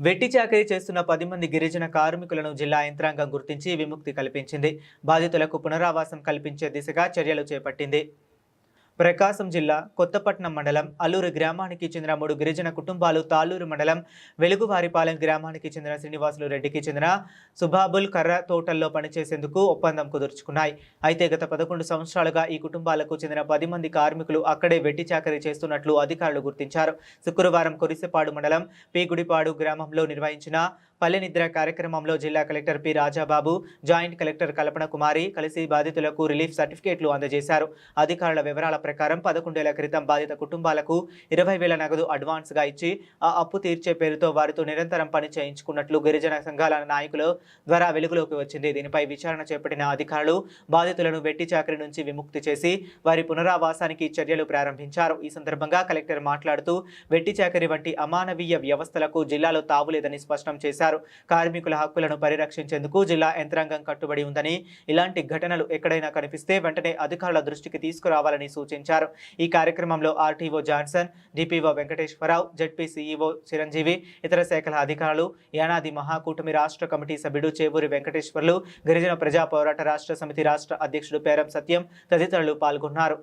వెట్టి చాకరీ చేస్తున్న 10 మంది గిరిజన కార్మికులను జిల్లా యంత్రాంగం గుర్తించి విముక్తి కల్పించింది. బాధితులకు పునరావాసం కల్పించే దిశగా చర్యలు చేపట్టింది. ప్రకాశం జిల్లా కొత్తపట్నం మండలం అల్లూరు గ్రామానికి చెందిన 3 గిరిజన కుటుంబాలు తాళ్లూరు మండలం వెలుగువారిపాలెం గ్రామానికి చెందిన శ్రీనివాసులు రెడ్డికి చెందిన సుబాబుల్ కర్ర తోటల్లో పనిచేసేందుకు ఒప్పందం కుదుర్చుకున్నాయి. అయితే గత 11 సంవత్సరాలుగా ఈ కుటుంబాలకు చెందిన 10 మంది కార్మికులు అక్కడే వెట్టి చాకరీ చేస్తున్నట్లు అధికారులు గుర్తించారు. శుక్రవారం కొరిసెపాడు మండలం పీగుడిపాడు గ్రామంలో నిర్వహించిన పల్లె నిద్ర కార్యక్రమంలో జిల్లా collector P Rajababu, joint collector Kalpana Kumari కలిసి బాధితులకు రిలీఫ్ సర్టిఫికేట్లు అందజేశారు. అధికారుల వివరాల ప్రకారం 11 ఏళ్ల క్రితం బాధిత కుటుంబాలకు 20,000 నగదు అడ్వాన్స్ గా ఇచ్చి ఆ అప్పు తీర్చే పేరుతో వారితో నిరంతరం పని చేయించుకున్నట్లు గిరిజన సంఘాల నాయకుల ద్వారా వెలుగులోకి వచ్చింది. దీనిపై విచారణ చేపట్టిన అధికారులు బాధితులను వెట్టి చాకరీ నుంచి విముక్తి చేసి వారి పునరావాసానికి చర్యలు ప్రారంభించారు. ఈ సందర్భంగా కలెక్టర్ మాట్లాడుతూ వెట్టి చాకరీ వంటి అమానవీయ వ్యవస్థలకు జిల్లాలో తావులేదని స్పష్టం చేశారు. కార్మికుల హక్కులను పరిరక్షించేందుకు జిల్లా యంత్రాంగం కట్టుబడి ఉందని, ఇలాంటి ఘటనలు ఎక్కడైనా కనిపిస్తే వెంటనే అధికారుల దృష్టికి తీసుకురావాలని సూచించారు. ఈ కార్యక్రమంలో RTO Johnson, DPO Venkateswararao, ZP CEO Chiranjeevi, ఇతర శాఖల అధికారులు, యానాది మహాకూటమి రాష్ట్ర కమిటీ సభ్యుడు చేవూరి వెంకటేశ్వర్లు, గిరిజన ప్రజా పోరాట రాష్ట్ర సమితి రాష్ట్ర అధ్యక్షుడు పేరం సత్యం తదితరులు పాల్గొన్నారు.